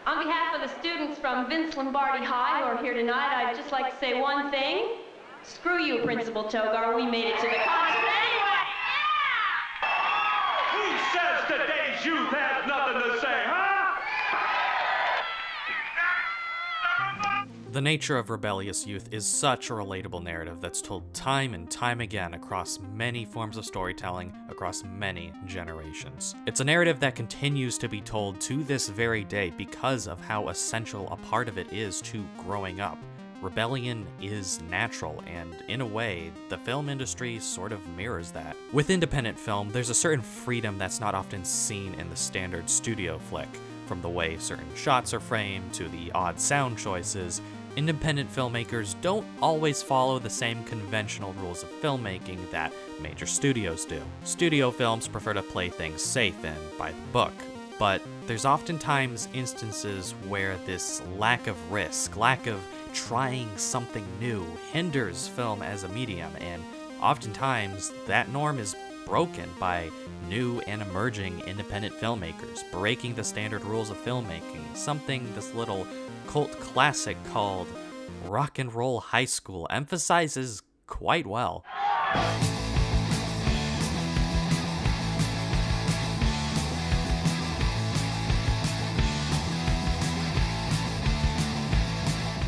On behalf of the students from Vince Lombardi High who are here tonight, I'd just like to say one thing. Screw you, Principal Togar. We made it to the concert anyway. Who says today's youth has nothing to say, huh? The nature of rebellious youth is such a relatable narrative that's told time and time again across many forms of storytelling, across many generations. It's a narrative that continues to be told to this very day because of how essential a part of it is to growing up. Rebellion is natural, and in a way, the film industry sort of mirrors that. With independent film, there's a certain freedom that's not often seen in the standard studio flick. From the way certain shots are framed to the odd sound choices, independent filmmakers don't always follow the same conventional rules of filmmaking that major studios do. Studio films prefer to play things safe and by the book, but there's oftentimes instances where this lack of risk, lack of trying something new, hinders film as a medium, and oftentimes that norm is broken by new and emerging independent filmmakers, breaking the standard rules of filmmaking, something this little cult classic called Rock and Roll High School emphasizes quite well.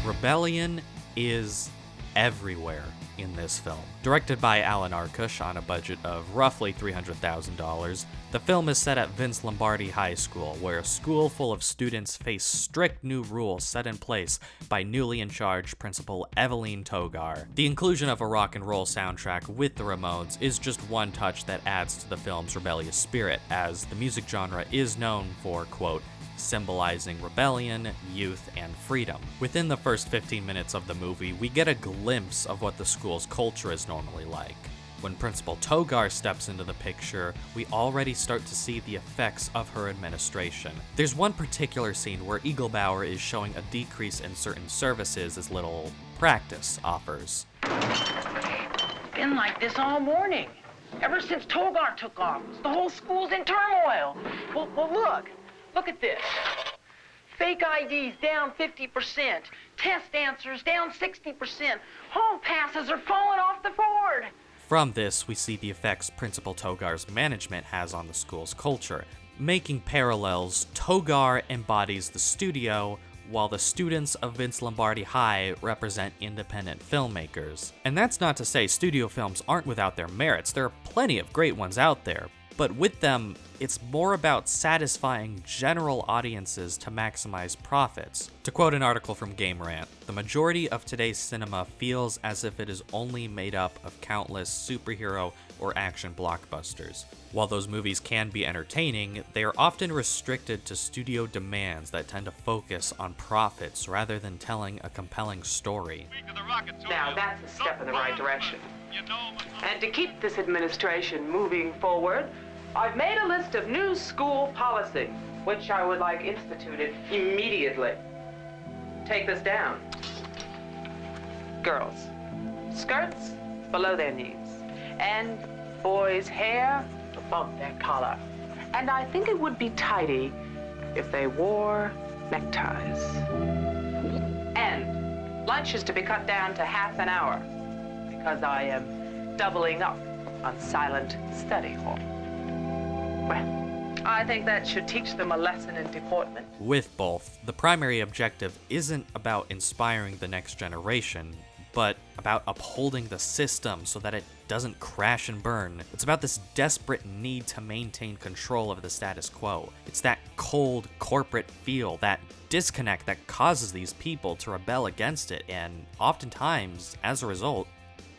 Rebellion is everywhere in this film. Directed by Alan Arkush on a budget of roughly $300,000, the film is set at Vince Lombardi High School, where a school full of students face strict new rules set in place by newly in charge Principal Eveline Togar. The inclusion of a rock and roll soundtrack with the Ramones is just one touch that adds to the film's rebellious spirit, as the music genre is known for, quote, symbolizing rebellion, youth, and freedom. Within the first 15 minutes of the movie, we get a glimpse of what the school's culture is normally like. When Principal Togar steps into the picture, we already start to see the effects of her administration. There's one particular scene where Eaglebauer is showing a decrease in certain services as little practice offers. Been like this all morning. Ever since Togar took office, the whole school's in turmoil. Well, look. Look at this. Fake IDs down 50%. Test answers down 60%. Hall passes are falling off the board. From this, we see the effects Principal Togar's management has on the school's culture. Making parallels, Togar embodies the studio, while the students of Vince Lombardi High represent independent filmmakers. And that's not to say studio films aren't without their merits. There are plenty of great ones out there. But with them, it's more about satisfying general audiences to maximize profits. To quote an article from Game Rant, the majority of today's cinema feels as if it is only made up of countless superhero or action blockbusters. While those movies can be entertaining, they are often restricted to studio demands that tend to focus on profits rather than telling a compelling story. Now that's a step in the right direction. And to keep this administration moving forward, I've made a list of new school policy, which I would like instituted immediately. Take this down. Girls, skirts below their knees, and boys' hair above their collar. And I think it would be tidy if they wore neckties. And lunch is to be cut down to half an hour, because I am doubling up on silent study hall. Well, I think that should teach them a lesson in deportment. With both, the primary objective isn't about inspiring the next generation, but about upholding the system so that it doesn't crash and burn. It's about this desperate need to maintain control of the status quo. It's that cold corporate feel, that disconnect that causes these people to rebel against it, and oftentimes, as a result,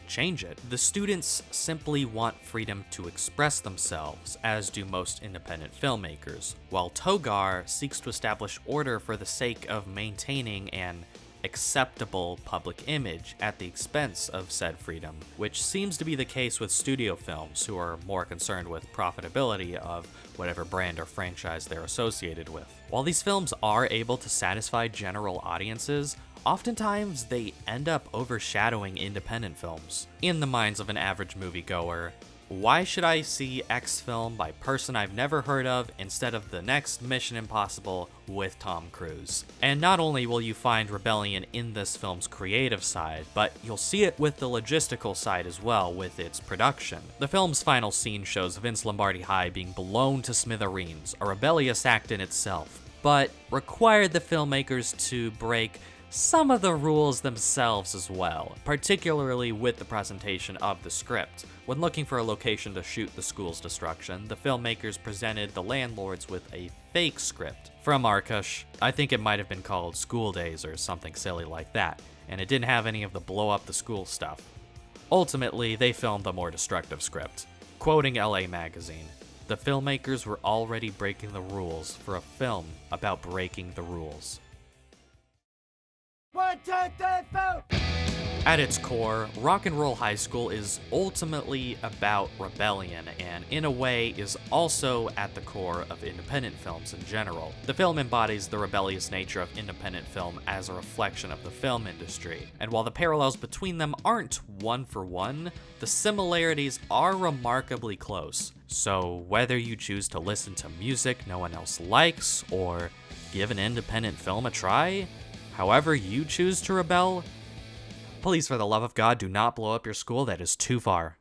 change it. The students simply want freedom to express themselves, as do most independent filmmakers, while Togar seeks to establish order for the sake of maintaining an acceptable public image at the expense of said freedom, which seems to be the case with studio films, who are more concerned with profitability of whatever brand or franchise they're associated with. While these films are able to satisfy general audiences, oftentimes they end up overshadowing independent films. In the minds of an average moviegoer, why should I see X film by person I've never heard of instead of the next Mission Impossible with Tom Cruise? And not only will you find rebellion in this film's creative side, but you'll see it with the logistical side as well with its production. The film's final scene shows Vince Lombardi High being blown to smithereens, a rebellious act in itself, but required the filmmakers to break some of the rules themselves as well, particularly with the presentation of the script. When looking for a location to shoot the school's destruction, the filmmakers presented the landlords with a fake script from Markos. I think it might have been called School Days or something silly like that, and it didn't have any of the blow up the school stuff. Ultimately, they filmed the more destructive script. Quoting LA Magazine, "The filmmakers were already breaking the rules for a film about breaking the rules." 1, 2, 3, 4. At its core, Rock and Roll High School is ultimately about rebellion, and in a way is also at the core of independent films in general. The film embodies the rebellious nature of independent film as a reflection of the film industry, and while the parallels between them aren't one for one, the similarities are remarkably close. So whether you choose to listen to music no one else likes, or give an independent film a try, however you choose to rebel, please, for the love of God, do not blow up your school. That is too far.